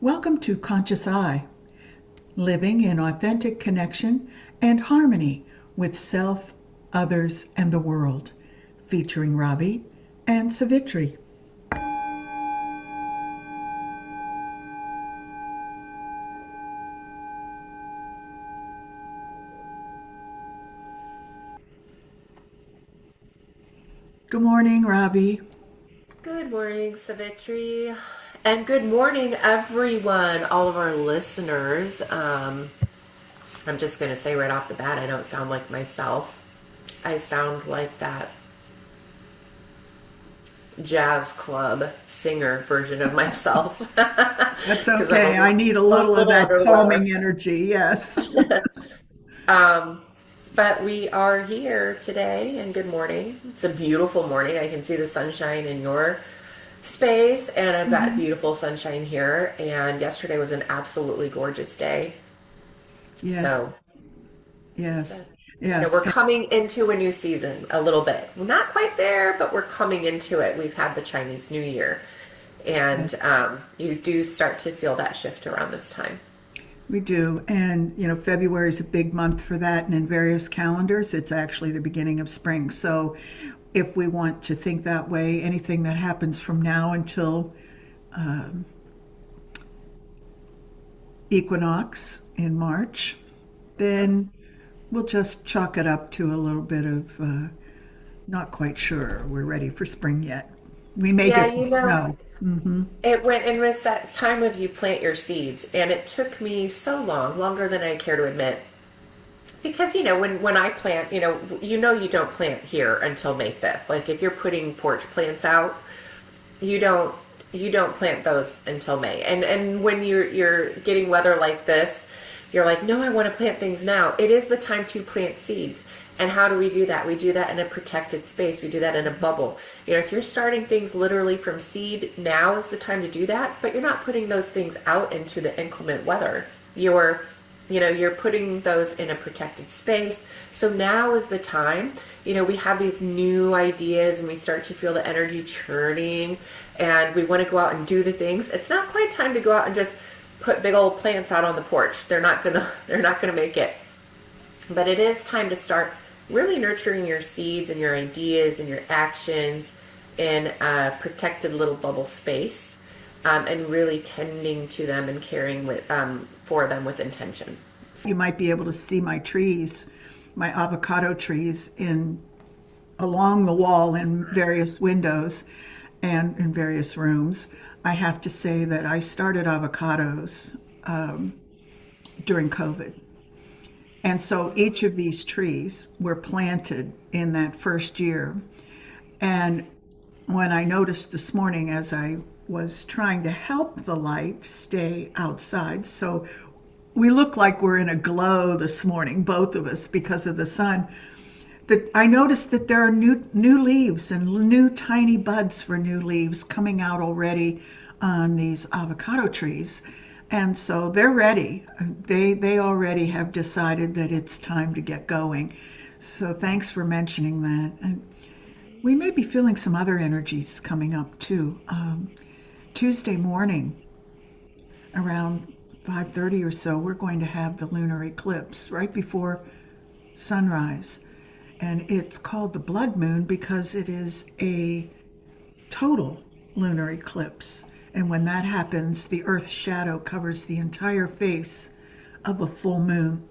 Welcome to Conscious Eye, living in authentic connection and harmony with self, others, and the world, featuring Ravi and Savitri. Good morning, Ravi. Good morning, Savitri. And good morning, everyone, all of our listeners. I'm just going to say right off the bat, I don't sound like myself. I sound like that jazz club singer version of myself That's because okay. I need a a little of little that under the weather. calming energy, yes. Um, but we are here today, and good morning. It's a beautiful morning. I can see the sunshine in your space, and I've got Mhm. beautiful sunshine here. And yesterday was an absolutely gorgeous day. Yes, So, just yes, yes. we're coming into a new season a little bit. We're not quite there, but we're coming into it. We've had the Chinese New Year, And and you do start to feel that shift around this time. we do. And, February is a big month for that. And in various calendars, it's actually the beginning of spring. So if we want to think that way, anything that happens from now until um, equinox in March, then we'll just chalk it up to a little bit of not quite sure we're ready for spring yet. We may Yeah, get some snow. Hmm. it went and it's that time of you plant your seeds, and it took me so long, longer than I care to admit, because when I plant, you don't plant here until May 5th. Like if you're putting porch plants out, you don't you don't plant those until May. And when you're getting weather like this, you're like, no, I want to plant things now. It is the time to plant seeds. And how do we do that? We do that in a protected space. We do that in a bubble. If you're starting things literally from seed, now is the time to do that, but you're not putting those things out into the inclement weather. You're putting those in a protected space. So now is the time. We have these new ideas and we start to feel the energy churning, and we want to go out and do the things. It's not quite time to go out and just put big old plants out on the porch. They're not gonna make it. But it is time to start really nurturing your seeds and your ideas and your actions in a protected little bubble space, and really tending to them and caring for them with intention. You might be able to see my trees, my avocado trees in along the wall in various windows and in various rooms. I have to say that I started avocados during COVID. And so each of these trees were planted in that first year. And when I noticed this morning as I was trying to help the light stay outside, so we look like we're in a glow this morning, both of us, because of the sun. That I noticed that there are new leaves and new tiny buds for new leaves coming out already on these avocado trees, and so they're ready. They already have decided that it's time to get going. So thanks for mentioning that. And we may be feeling some other energies coming up too. Tuesday morning around 5:30 or so, we're going to have the lunar eclipse right before sunrise. And it's called the blood moon because it is a total lunar eclipse. And when that happens, the Earth's shadow covers the entire face of a full moon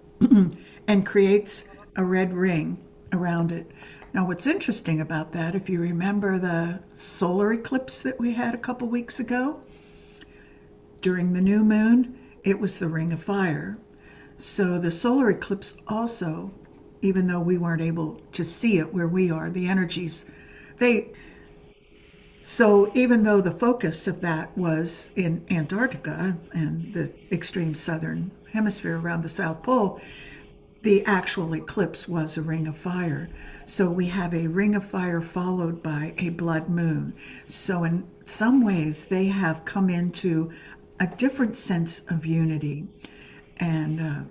and creates a red ring around it. Now, what's interesting about that, if you remember the solar eclipse that we had a couple weeks ago, during the new moon, it was the ring of fire. So the solar eclipse also, even though we weren't able to see it where we are, the energies, they, so even though the focus of that was in Antarctica and the extreme southern hemisphere around the South Pole, the actual eclipse was a ring of fire. So we have a ring of fire followed by a blood moon. So in some ways, they have come into a different sense of unity. And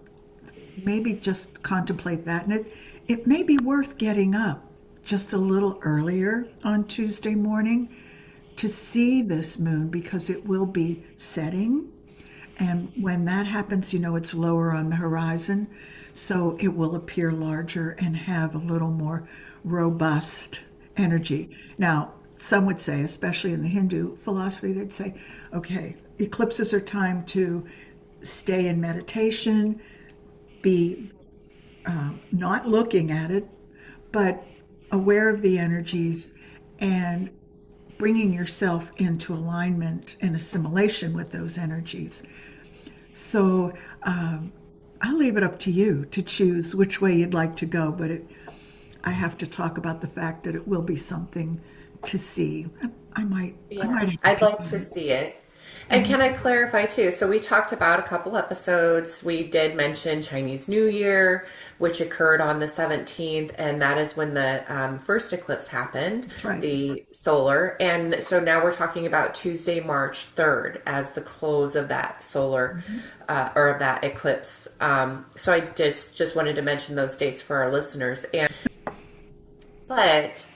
maybe just contemplate that. And it may be worth getting up just a little earlier on Tuesday morning to see this moon because it will be setting. And when that happens, it's lower on the horizon. So it will appear larger and have a little more robust energy. Now, some would say, especially in the Hindu philosophy, they'd say, okay, eclipses are time to stay in meditation, be not looking at it, but aware of the energies and bringing yourself into alignment and assimilation with those energies. So I'll leave it up to you to choose which way you'd like to go, but I have to talk about the fact that it will be something to see. I Yeah, might have to I'd pick like to one. see it. And Mhm. can I clarify too? So we talked about a couple episodes. We did mention Chinese New Year, which occurred on the 17th, and that is when the first eclipse happened, That's right. the solar. And so now we're talking about Tuesday, March 3rd, as the close of that solar Mhm. or of that eclipse. So I just wanted to mention those dates for our listeners. And but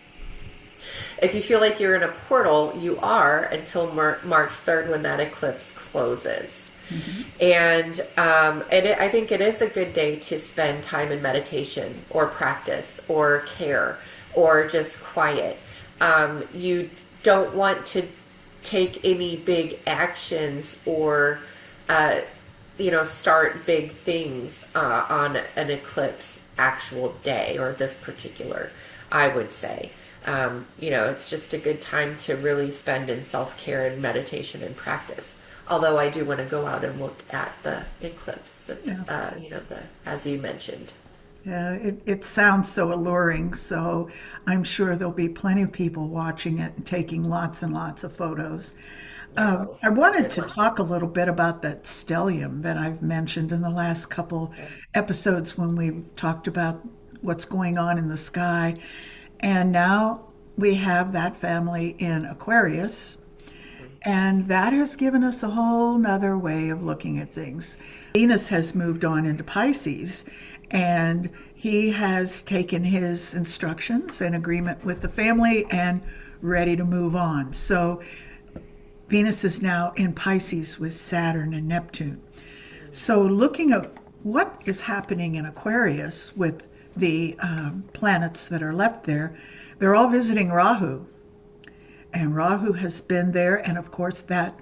if you feel like you're in a portal, you are until March 3rd when that eclipse closes. Mhm. I think it is a good day to spend time in meditation or practice or care or just quiet. You don't want to take any big actions or start big things on an eclipse actual day or this particular, I would say. It's just a good time to really spend in self care and meditation and practice. Although I do want to go out and look at the eclipse, Yeah. as you mentioned. Yeah, it sounds so alluring. So I'm sure there'll be plenty of people watching it and taking lots and lots of photos. Yeah, we'll I see some wanted good to ones. talk a little bit about that stellium that I've mentioned in the last couple episodes when we talked about what's going on in the sky. And now we have that family in Aquarius, and that has given us a whole nother way of looking at things. Venus has moved on into Pisces, and he has taken his instructions in agreement with the family and ready to move on. So Venus is now in Pisces with Saturn and Neptune. So looking at what is happening in Aquarius with the planets that are left there, they're all visiting Rahu. And Rahu has been there, and of course that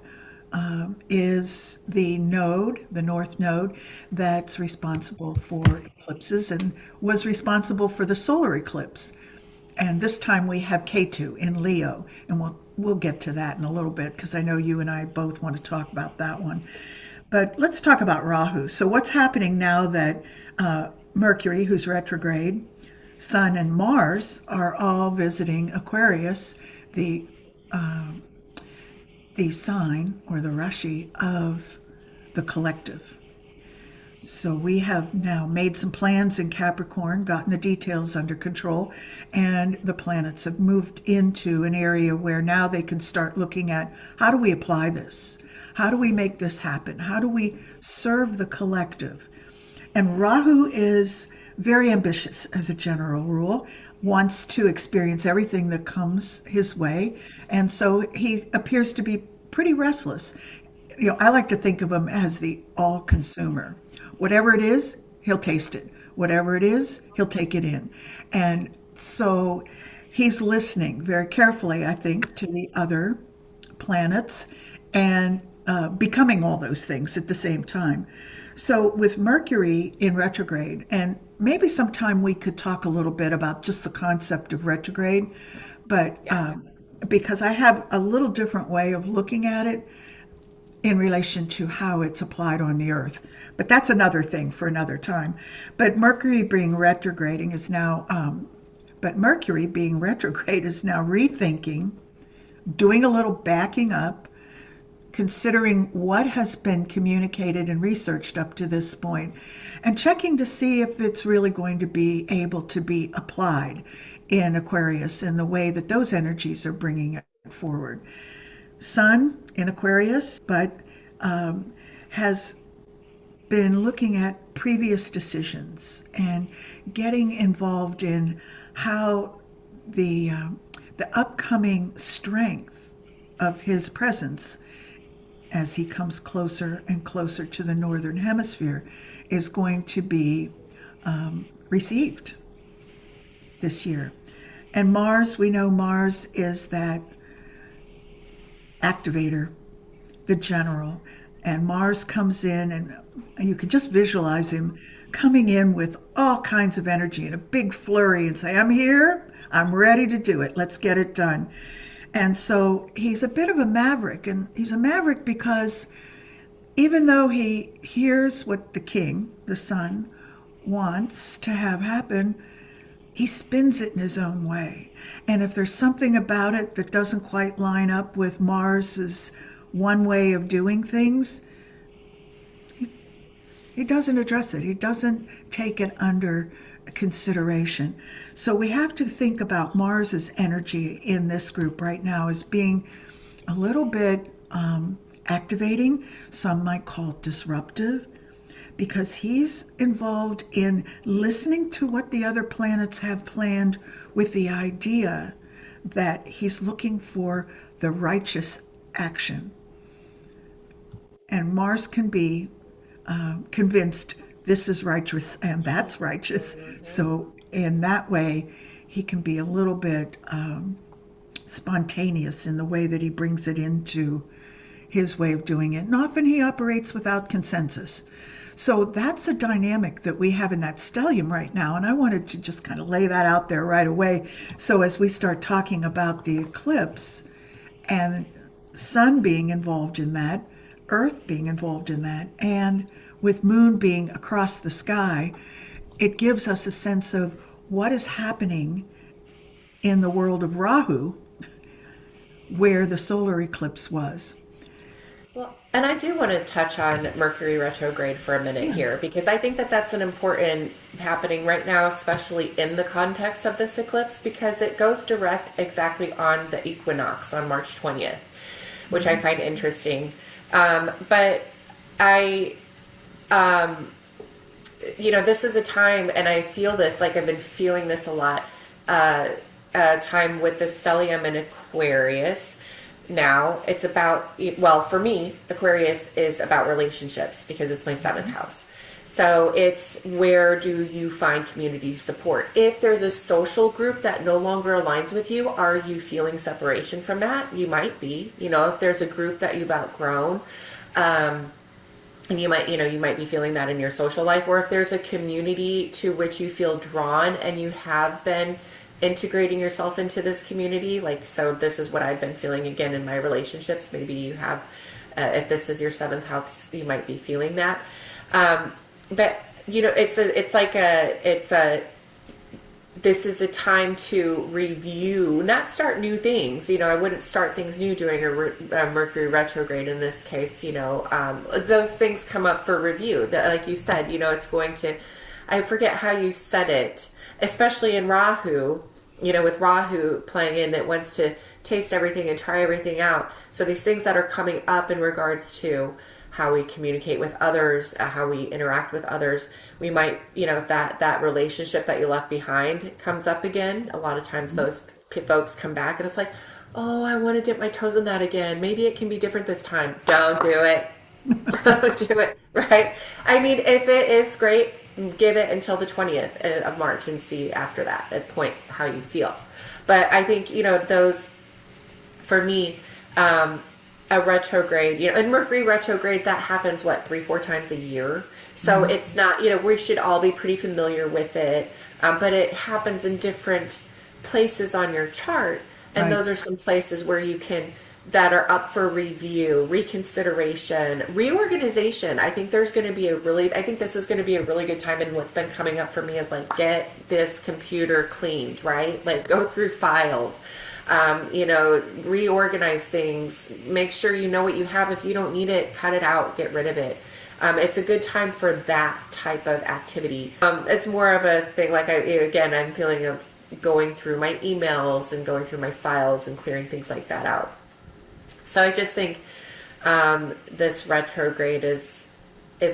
is the node, the north node, that's responsible for eclipses and was responsible for the solar eclipse. And this time we have Ketu in Leo, and we'll get to that in a little bit because I know you and I both want to talk about that one. But let's talk about Rahu. So what's happening now that Mercury, who's retrograde, Sun and Mars are all visiting Aquarius, the uh, the sign or the Rashi of the collective. So we have now made some plans in Capricorn, gotten the details under control, and the planets have moved into an area where now they can start looking at how do we apply this? How do we make this happen? How do we serve the collective? And Rahu is very ambitious as a general rule, wants to experience everything that comes his way. And so he appears to be pretty restless. I like to think of him as the all consumer. Whatever it is, he'll taste it. Whatever it is, he'll take it in. And so he's listening very carefully, I think, to the other planets and becoming all those things at the same time. So with Mercury in retrograde, and maybe sometime we could talk a little bit about just the concept of retrograde, but Yeah. because I have a little different way of looking at it in relation to how it's applied on the earth. But that's another thing for another time. But Mercury being retrograding is now, but Mercury being retrograde is now rethinking, doing a little backing up, considering what has been communicated and researched up to this point, and checking to see if it's really going to be able to be applied in Aquarius in the way that those energies are bringing it forward. Sun in Aquarius, but has been looking at previous decisions and getting involved in how the upcoming strength of his presence as he comes closer and closer to the northern hemisphere, is going to be received this year. And Mars, we know Mars is that activator, the general. And Mars comes in, and you can just visualize him coming in with all kinds of energy and a big flurry and say, I'm here, I'm ready to do it, let's get it done. And so he's a bit of a maverick, and he's a maverick because even though he hears what the king, the sun, wants to have happen, he spins it in his own way. And if there's something about it that doesn't quite line up with Mars's one way of doing things, he doesn't address it. He doesn't take it under consideration. So we have to think about Mars's energy in this group right now as being a little bit activating. Some might call it disruptive, because he's involved in listening to what the other planets have planned, with the idea that he's looking for the righteous action. And Mars can be convinced this is righteous and that's righteous. So in that way, he can be a little bit spontaneous in the way that he brings it into his way of doing it. And often he operates without consensus. So that's a dynamic that we have in that stellium right now. And I wanted to just kind of lay that out there right away. So as we start talking about the eclipse and sun being involved in that, Earth being involved in that, and with moon being across the sky, it gives us a sense of what is happening in the world of Rahu, where the solar eclipse was. Well, and I do want to touch on Mercury retrograde for a minute here, because I think that that's an important happening right now, especially in the context of this eclipse, because it goes direct exactly on the equinox on March 20th, which I find interesting. But I, this is a time, and I feel this, like I've been feeling this a lot, time with the stellium in Aquarius. Now it's about, well, for me, Aquarius is about relationships because it's my seventh house. So it's, where do you find community support? If there's a social group that no longer aligns with you, are you feeling separation from that? You might be. If there's a group that you've outgrown, and you might be feeling that in your social life, or if there's a community to which you feel drawn and you have been integrating yourself into this community, so this is what I've been feeling again in my relationships. Maybe you have, if this is your seventh house, you might be feeling that. But this is a time to review, not start new things. I wouldn't start things new during a Mercury retrograde in this case. Those things come up for review. Like you said, it's going to, I forget how you said it, especially in Rahu, with Rahu playing in, that wants to taste everything and try everything out. So these things that are coming up in regards to how we communicate with others, how we interact with others, we might, if that relationship that you left behind comes up again, a lot of times those folks come back and it's like, oh, I want to dip my toes in that again. Maybe it can be different this time. Don't do it. Don't do it, right? I mean, if it is great, give it until the 20th of March and see after that, at point, how you feel. But I think, those, for me, a retrograde, and Mercury retrograde, that happens, 3-4 times a year. So it's not, we should all be pretty familiar with it. But it happens in different places on your chart. And those are some places where you can, that are up for review, reconsideration, reorganization. I think this is going to be a really good time. And what's been coming up for me is get this computer cleaned, right? Go through files, reorganize things, make sure you know what you have. If you don't need it, cut it out, get rid of it. It's a good time for that type of activity. It's more of a thing, I'm feeling of going through my emails and going through my files and clearing things like that out. So I just think this retrograde is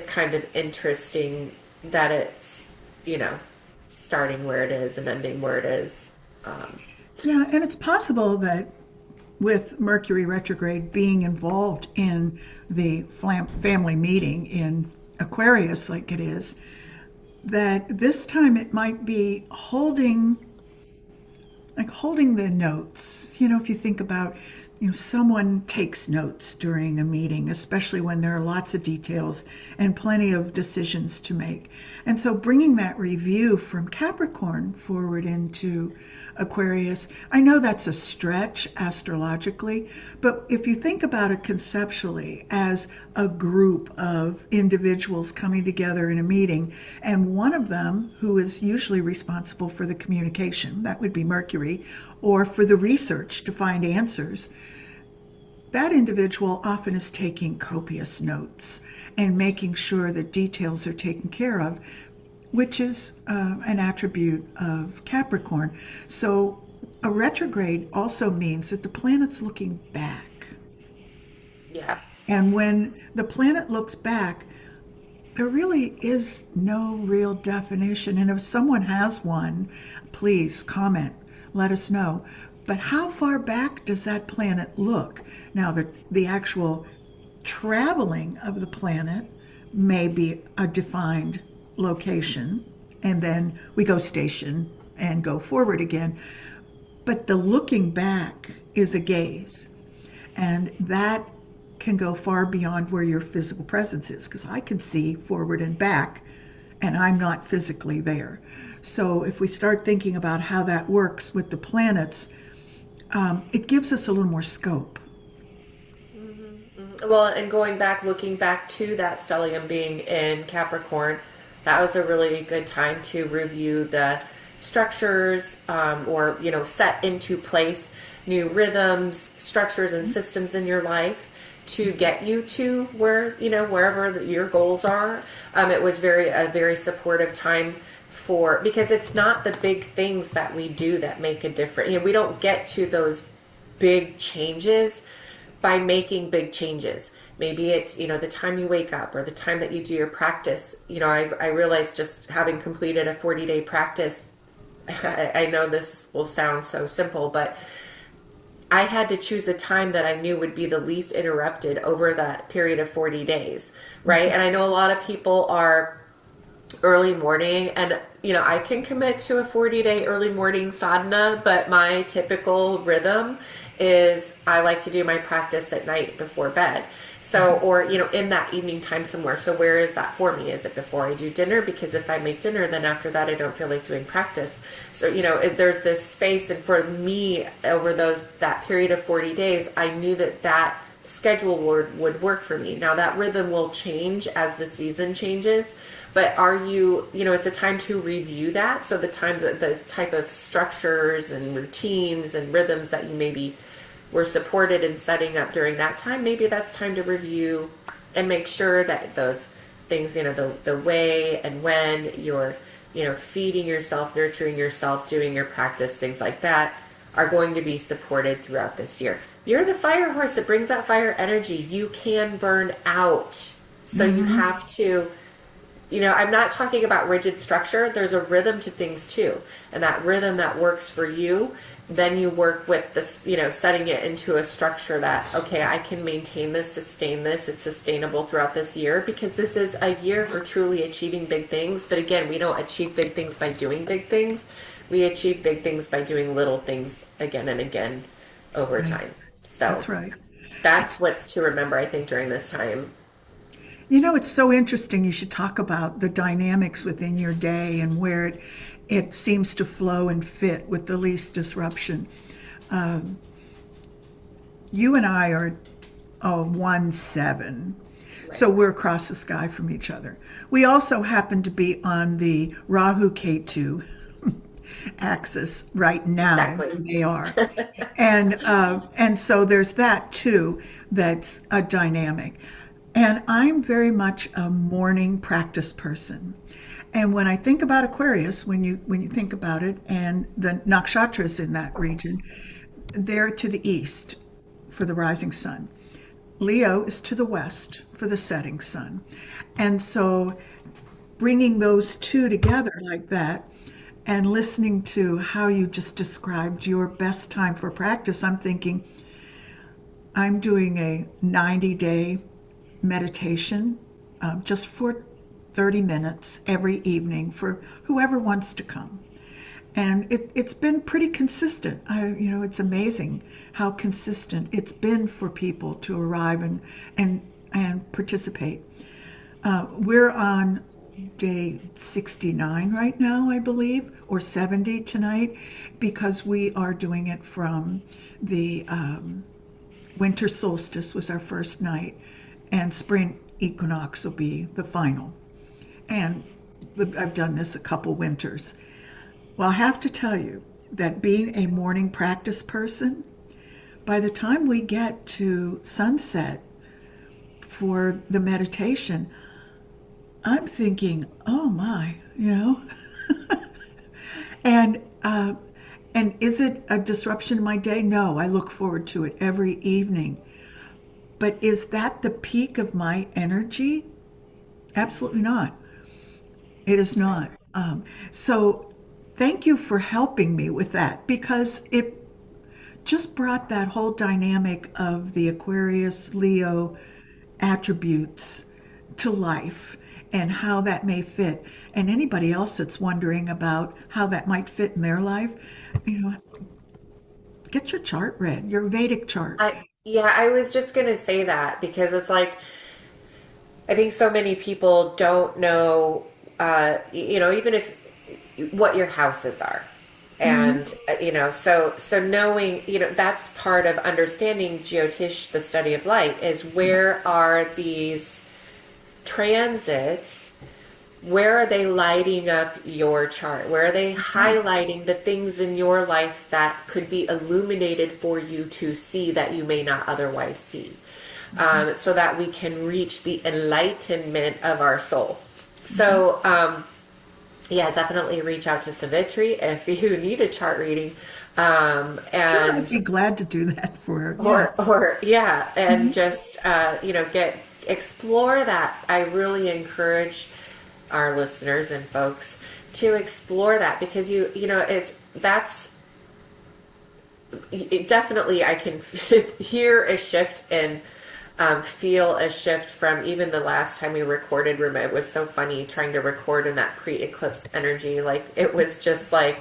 kind of interesting, that it's, starting where it is and ending where it is. Yeah, and it's possible that with Mercury retrograde being involved in the family meeting in Aquarius like it is, that this time it might be holding the notes. If you think about, someone takes notes during a meeting, especially when there are lots of details and plenty of decisions to make. And so bringing that review from Capricorn forward into Aquarius, I know that's a stretch astrologically, but if you think about it conceptually as a group of individuals coming together in a meeting, and one of them who is usually responsible for the communication, that would be Mercury, or for the research to find answers, that individual often is taking copious notes and making sure that details are taken care of, which is an attribute of Capricorn. So a retrograde also means that the planet's looking back. Yeah. And when the planet looks back, there really is no real definition. And if someone has one, please comment, let us know. But how far back does that planet look? Now, the actual traveling of the planet may be a defined location, and then we go station and go forward again. But the looking back is a gaze, and that can go far beyond where your physical presence is, because I can see forward and back, and I'm not physically there. So if we start thinking about how that works with the planets, it gives us a little more scope. Well, and looking back to that stellium being in Capricorn, that was a really good time to review the structures, or set into place new rhythms, structures, and systems in your life to get you to wherever your goals are. It was a very supportive time because it's not the big things that we do that make a difference. We don't get to those big changes by making big changes. Maybe it's, the time you wake up or the time that you do your practice. I realized, just having completed a 40-day practice, I know this will sound so simple, but I had to choose a time that I knew would be the least interrupted over that period of 40 days, right? And I know a lot of people are early morning, and I can commit to a 40-day early morning sadhana, but my typical rhythm is I like to do my practice at night before bed. So, or, in that evening time somewhere. So where is that for me? Is it before I do dinner? Because if I make dinner, then after that, I don't feel like doing practice. So, there's this space. And for me, over that period of 40 days, I knew that schedule would work for me. Now that rhythm will change as the season changes, but it's a time to review that. So the type of structures and routines and rhythms that you maybe were supported in setting up during that time, maybe that's time to review and make sure that those things, the way and when you're, feeding yourself, nurturing yourself, doing your practice, things like that are going to be supported throughout this year. You're the fire horse that brings that fire energy. You can burn out. So you have to, I'm not talking about rigid structure. There's a rhythm to things too. And that rhythm that works for you, then you work with this, setting it into a structure that, okay, I can maintain this, sustain this. It's sustainable throughout this year, because this is a year for truly achieving big things. But again, we don't achieve big things by doing big things. We achieve big things by doing little things again and again over time. So That's right. That's what's to remember, I think, during this time. It's so interesting. You should talk about the dynamics within your day and where it seems to flow and fit with the least disruption. You and I are 1-7, so we're across the sky from each other. We also happen to be on the Rahu Ketu axis right now. Exactly. They are, and so there's that too. That's a dynamic. And I'm very much a morning practice person. And when I think about Aquarius, when you think about it, and the nakshatras in that region, they're to the east for the rising sun. Leo is to the west for the setting sun. And so bringing those two together like that and listening to how you just described your best time for practice, I'm thinking I'm doing a 90-day meditation just for 30 minutes every evening for whoever wants to come. And it's been pretty consistent. It's amazing how consistent it's been for people to arrive and participate. We're on day 69 right now, I believe, or 70 tonight, because we are doing it from the winter solstice was our first night, and spring equinox will be the final. And I've done this a couple winters. Well, I have to tell you that being a morning practice person, by the time we get to sunset for the meditation, I'm thinking, oh my, and is it a disruption in my day? No, I look forward to it every evening. But is that the peak of my energy? Absolutely not. It is not. So thank you for helping me with that, because it just brought that whole dynamic of the Aquarius Leo attributes to life and how that may fit. And anybody else that's wondering about how that might fit in their life, get your chart read, your Vedic chart. I was just gonna say that because it's like I think so many people don't know, even if what your houses are. Hmm. And so knowing, that's part of understanding Jyotish, the study of light, is where are these transits, where are they lighting up your chart? Where are they Right. highlighting the things in your life that could be illuminated for you to see that you may not otherwise see? Hmm. So that we can reach the enlightenment of our soul. Hmm. So, yeah, definitely reach out to Savitri if you need a chart reading. Sure, I'd And be glad to do that for her. Yeah. or yeah, and Hmm. just get explore that. I really encourage our listeners and folks to explore that because definitely I can hear a shift and feel a shift from even the last time we recorded. It was so funny trying to record in that pre-eclipse energy. Like it was just like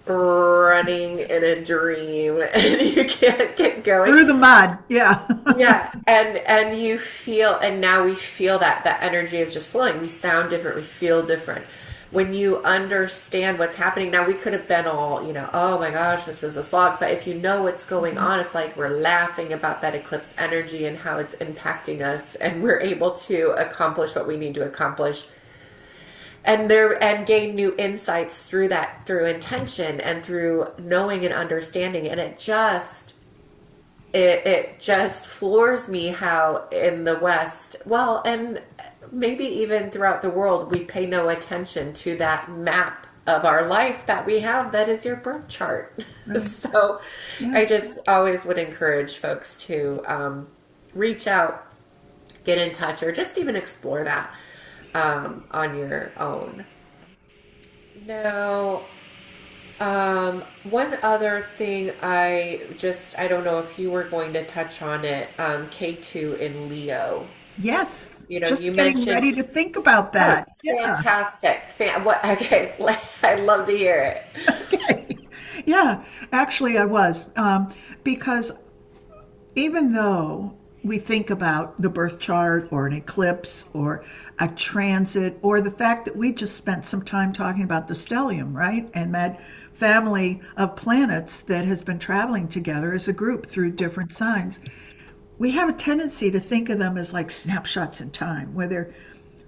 running in a dream and you can't get going. Through the mud. Yeah. Yeah, and you feel, and now we feel that energy is just flowing. We sound different, we feel different. When you understand what's happening, now we could have been all, oh my gosh, this is a slog. But if you know what's going on, it's like we're laughing about that eclipse energy and how it's impacting us, and we're able to accomplish what we need to accomplish, and gain new insights through intention and through knowing and understanding. And it just floors me how in the West, well, and maybe even throughout the world, we pay no attention to that map of our life that we have that is your birth chart. Right. So Yeah. I just always would encourage folks to reach out, get in touch, or just even explore that on your own. Now, one other thing I don't know if you were going to touch on it, K2 in Leo. Yes. You Just getting mentioned, ready to think about oh, that. Yeah. fantastic. Okay, I love to hear it. Okay. Yeah. Actually, I was. Because even though we think about the birth chart or an eclipse or a transit or the fact that we just spent some time talking about the stellium, right? And that family of planets that has been traveling together as a group through different signs, we have a tendency to think of them as like snapshots in time, where they're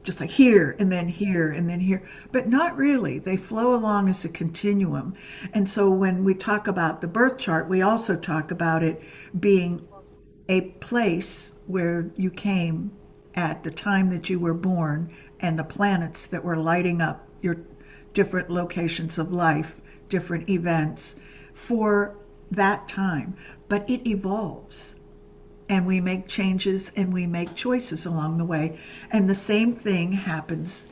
just like here and then here and then here, but not really. They flow along as a continuum. And so when we talk about the birth chart, we also talk about it being a place where you came at the time that you were born and the planets that were lighting up your different locations of life, different events for that time. But it evolves and we make changes and we make choices along the way. And the same thing happens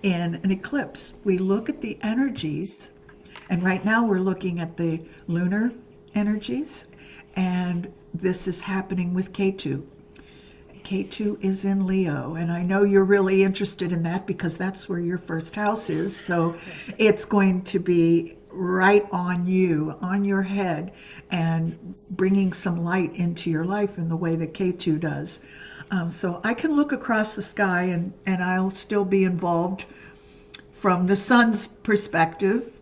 in an eclipse. We look at the energies, and right now we're looking at the lunar energies, and this is happening with Ketu. Ketu is in Leo, and I know you're really interested in that because that's where your first house is. So it's going to be right on you, on your head, and bringing some light into your life in the way that Ketu does. So I can look across the sky and I'll still be involved from the sun's perspective,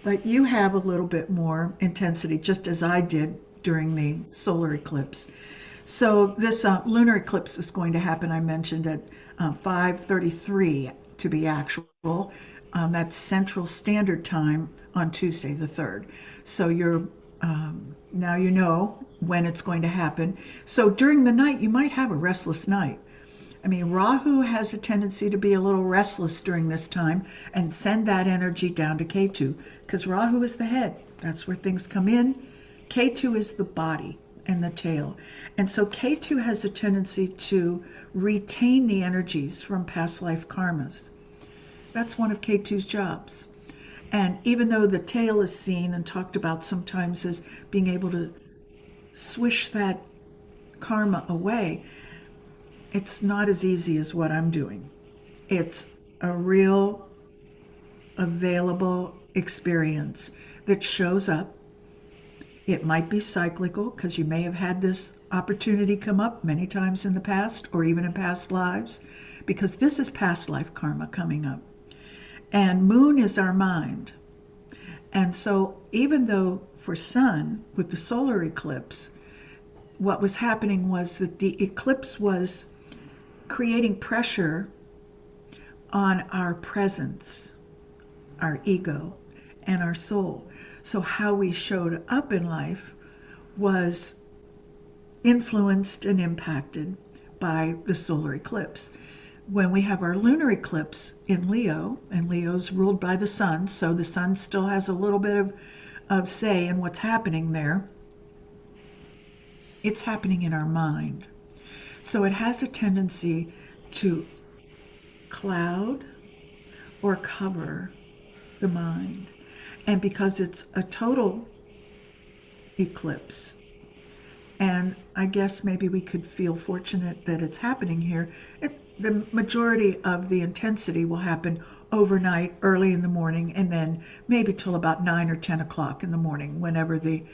but you have a little bit more intensity, just as I did during the solar eclipse. So this lunar eclipse is going to happen, I mentioned, at 5:33 to be actual. That's Central Standard Time on Tuesday the 3rd. So you're now you know when it's going to happen. So during the night, you might have a restless night. I mean, Rahu has a tendency to be a little restless during this time and send that energy down to Ketu because Rahu is the head. That's where things come in. Ketu is the body and the tail. And so Ketu has a tendency to retain the energies from past life karmas. That's one of Ketu's jobs. And even though the tail is seen and talked about sometimes as being able to swish that karma away, it's not as easy as what I'm doing. It's a real available experience that shows up. It might be cyclical because you may have had this opportunity come up many times in the past or even in past lives, because this is past life karma coming up. And moon is our mind. And so even though for sun, with the solar eclipse, what was happening was that the eclipse was creating pressure on our presence, our ego, and our soul. So how we showed up in life was influenced and impacted by the solar eclipse. When we have our lunar eclipse in Leo, and Leo's ruled by the sun, so the sun still has a little bit of say in what's happening there, it's happening in our mind. So it has a tendency to cloud or cover the mind. And because it's a total eclipse, and I guess maybe we could feel fortunate that it's happening here, the majority of the intensity will happen overnight, early in the morning, and then maybe till about 9 or 10 o'clock in the morning, whenever the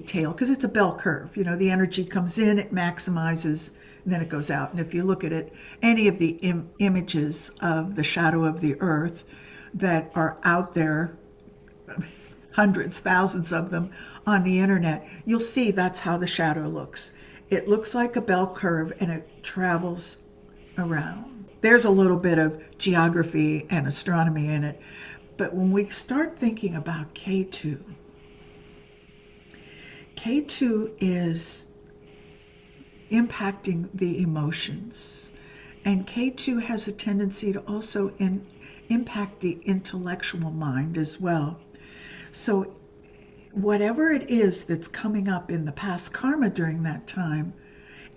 tail, because it's a bell curve. You know, the energy comes in, it maximizes, and then it goes out. And if you look at it, any of the images of the shadow of the earth that are out there, hundreds, thousands of them on the internet, you'll see that's how the shadow looks. It looks like a bell curve and it travels around. There's a little bit of geography and astronomy in it. But when we start thinking about Ketu, Ketu is impacting the emotions. And Ketu has a tendency to also impact the intellectual mind as well. So whatever it is that's coming up in the past karma during that time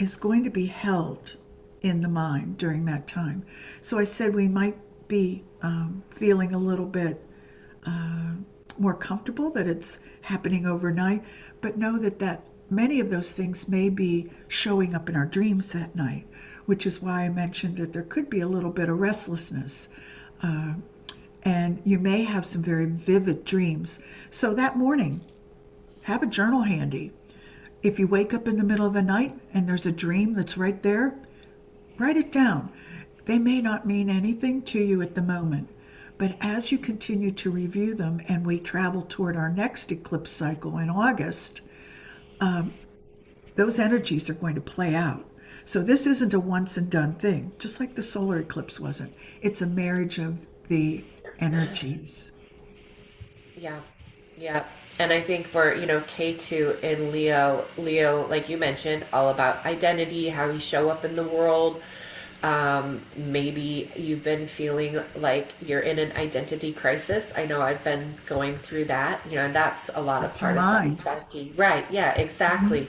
is going to be held in the mind during that time. So I said we might be feeling a little bit more comfortable that it's happening overnight, but know that many of those things may be showing up in our dreams that night, which is why I mentioned that there could be a little bit of restlessness. And you may have some very vivid dreams. So that morning, have a journal handy. If you wake up in the middle of the night and there's a dream that's right there, write it down. They may not mean anything to you at the moment, but as you continue to review them and we travel toward our next eclipse cycle in August, those energies are going to play out. So this isn't a once and done thing, just like the solar eclipse wasn't. It's a marriage of the energies. Yeah, yeah. And I think for, K2 in Leo, like you mentioned, all about identity, how we show up in the world. Maybe you've been feeling like you're in an identity crisis. I know I've been going through that, and that's a lot of That's part of mine. Samsati. Right, yeah, Mm-hmm. exactly.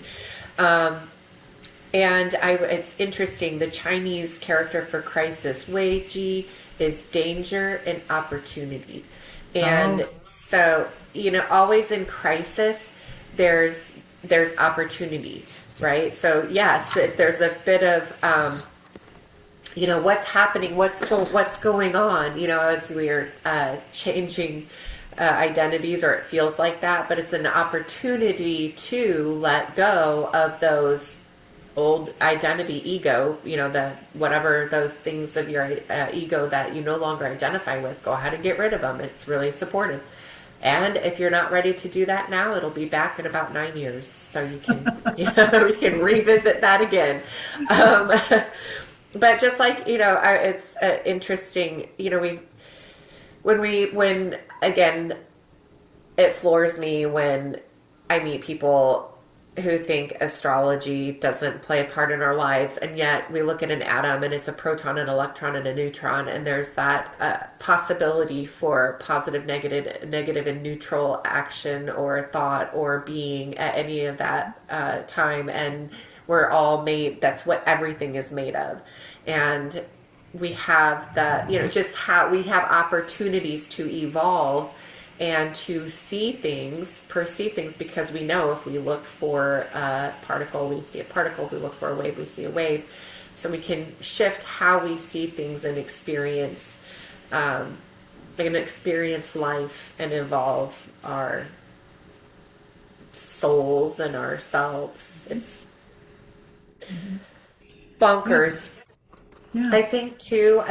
And it's interesting. The Chinese character for crisis, Wei Ji, is danger and opportunity. Oh, And so, always in crisis, there's there's opportunity, right? So yes, there's a bit of what's happening, what's going on, as we're changing identities, or it feels like that, but it's an opportunity to let go of those old identity ego, the whatever those things of your ego that you no longer identify with. Go ahead and get rid of them. It's really supportive. And if you're not ready to do that now, it'll be back in about 9 years, so you can you can revisit that again. um, but just like, it's interesting, when again, it floors me when I meet people who think astrology doesn't play a part in our lives, and yet we look at an atom and it's a proton, an electron, and a neutron, and there's that possibility for positive, negative and neutral action or thought or being at any of that time, and we're all made, that's what everything is made of. And we have just how we have opportunities to evolve and to see things, perceive things, because we know if we look for a particle, we see a particle. If we look for a wave, we see a wave. So we can shift how we see things and experience life and evolve our souls and ourselves. It's bonkers. Yeah. I think too.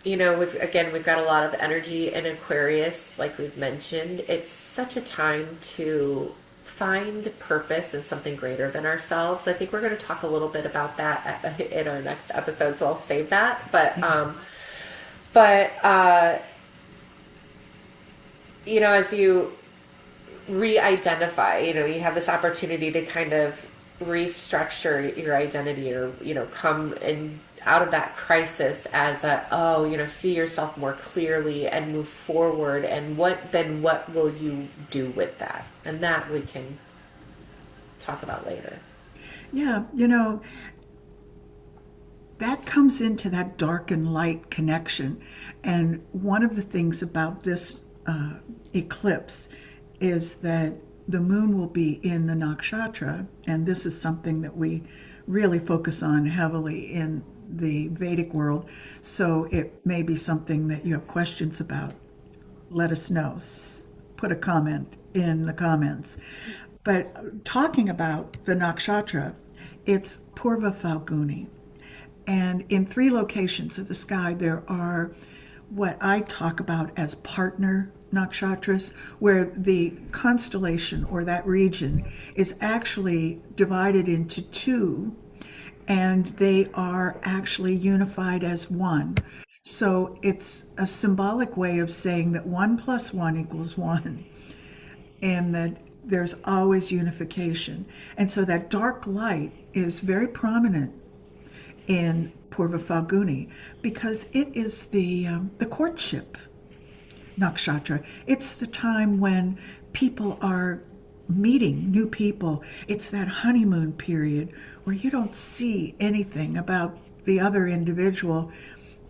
We've got a lot of energy in Aquarius, like we've mentioned. It's such a time to find purpose in something greater than ourselves. I think we're going to talk a little bit about that in our next episode, so I'll save that. But as you re-identify, you have this opportunity to kind of restructure your identity, or come in out of that crisis as see yourself more clearly and move forward. And what will you do with that? And that we can talk about later. Yeah, that comes into that dark and light connection. And one of the things about this eclipse is that the moon will be in the Nakshatra, and this is something that we really focus on heavily in the Vedic world. So it may be something that you have questions about. Let us know. Put a comment in the comments. But talking about the Nakshatra, it's Purva Falguni. And in 3 locations of the sky, there are what I talk about as partner nakshatras, where the constellation or that region is actually divided into 2, and they are actually unified as 1. So it's a symbolic way of saying that 1 + 1 = 1, and that there's always unification. And so that dark light is very prominent in Purva Falguni because it is the courtship nakshatra. It's the time when people are meeting new people. It's that honeymoon period where you don't see anything about the other individual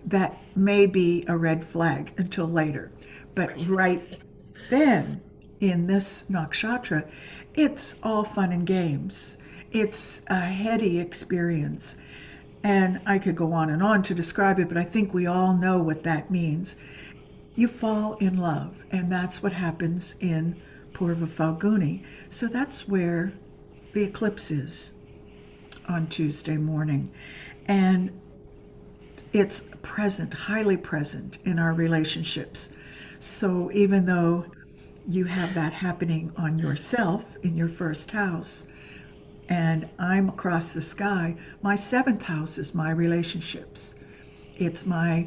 that may be a red flag until later. But right then, in this nakshatra, it's all fun and games. It's a heady experience. And I could go on and on to describe it, but I think we all know what that means. You fall in love, and that's what happens in Purva Falguni. So that's where the eclipse is on Tuesday morning. And it's present, highly present in our relationships. So even though you have that happening on yourself in your first house, and I'm across the sky, my 7th house is my relationships. It's my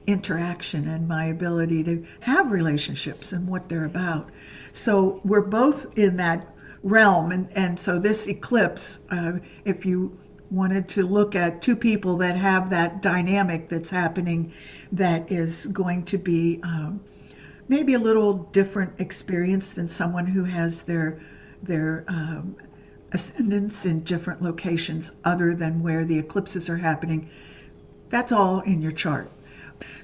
interaction and my ability to have relationships and what they're about. So we're both in that realm. And so this eclipse, if you wanted to look at 2 people that have that dynamic that's happening, that is going to be maybe a little different experience than someone who has their ascendants in different locations other than where the eclipses are happening. That's all in your chart.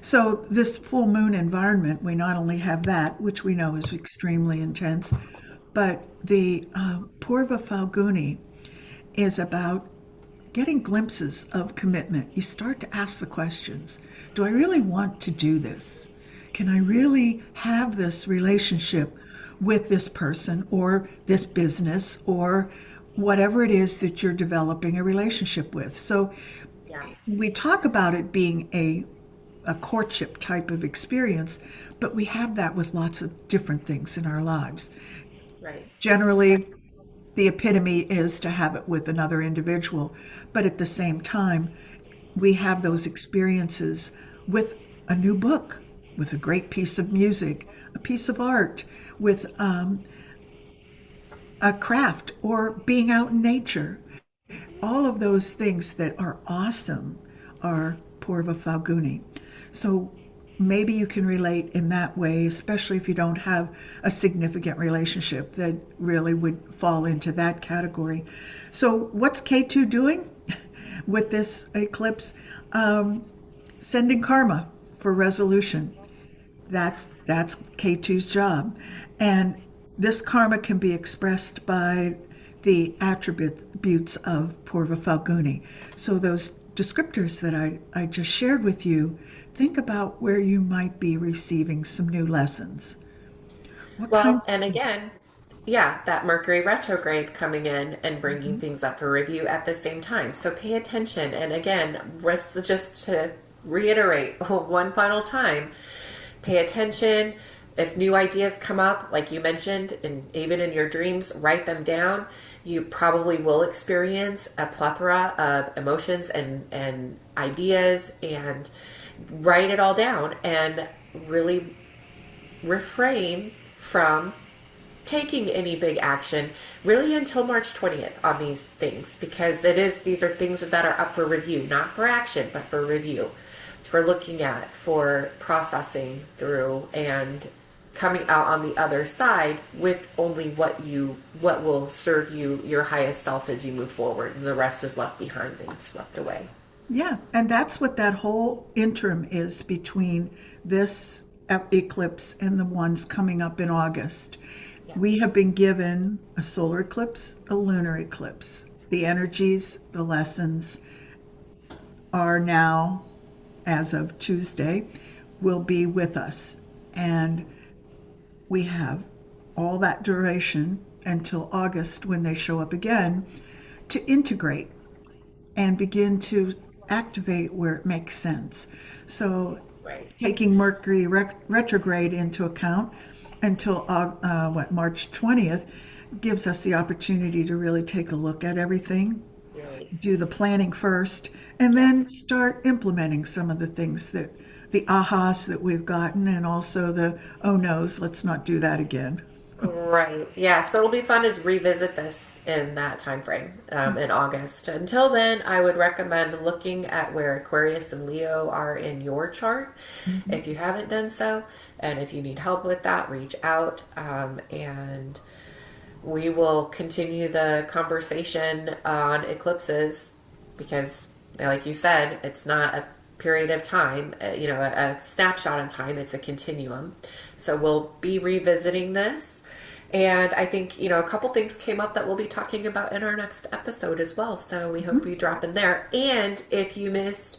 So this full moon environment, we not only have that, which we know is extremely intense, But the Purva Falguni is about getting glimpses of commitment. You start to ask the questions. Do I really want to do this? Can I really have this relationship with this person or this business or whatever it is that you're developing a relationship with? So Yeah. we talk about it being a courtship type of experience, but we have that with lots of different things in our lives. Right. Generally, the epitome is to have it with another individual, but at the same time, we have those experiences with a new book, with a great piece of music, a piece of art, with a craft, or being out in nature. All of those things that are awesome are Purva Falguni. So maybe you can relate in that way, especially if you don't have a significant relationship that really would fall into that category. So what's Ketu doing with this eclipse? Sending karma for resolution. That's Ketu's job. And this karma can be expressed by the attributes of Purva Falguni. So those descriptors that I just shared with you, think about where you might be receiving some new lessons. What Well, kinds and of again, things? yeah, that Mercury retrograde coming in and bringing Mhm. things up for review at the same time. So pay attention. And again, just to reiterate one final time, pay attention. If new ideas come up, like you mentioned, and even in your dreams, write them down. You probably will experience a plethora of emotions and ideas, and write it all down and really refrain from taking any big action really until March 20th on these things, because these are things that are up for review, not for action but for review, for looking at, for processing through, and coming out on the other side with only what will serve you, your highest self, as you move forward, and the rest is left behind and swept away. Yeah, and that's what that whole interim is between this eclipse and the ones coming up in August. Yeah. We have been given a solar eclipse, a lunar eclipse. The energies, the lessons are now, as of Tuesday, will be with us. And we have all that duration until August when they show up again to integrate and begin to activate where it makes sense. So, Right. taking Mercury retrograde into account until March 20th gives us the opportunity to really take a look at everything, Really. do the planning first, and Yeah. then start implementing some of the things that the ahas that we've gotten, and also the oh no's, let's not do that again. Right. Yeah. So it'll be fun to revisit this in that time frame, in August. Until then, I would recommend looking at where Aquarius and Leo are in your chart, Mhm. if you haven't done so. And if you need help with that, reach out. And we will continue the conversation on eclipses, because, like you said, it's not a period of time, a snapshot in time, it's a continuum. So we'll be revisiting this. And I think, a couple things came up that we'll be talking about in our next episode as well. So we hope Mhm. you drop in there. And if you missed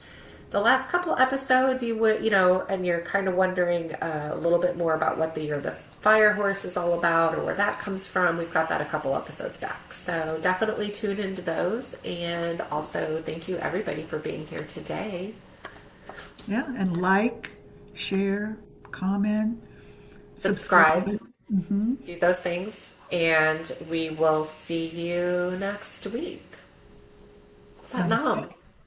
the last couple episodes, you would, and you're kind of wondering a little bit more about what the Year of the Fire Horse is all about, or where that comes from, we've got that a couple episodes back. So definitely tune into those. And also, thank you everybody for being here today. Yeah, and like, share, comment, Subscribe, subscribe. Hmm. do those things, and we will see you next week. Sat Namaste. Nam.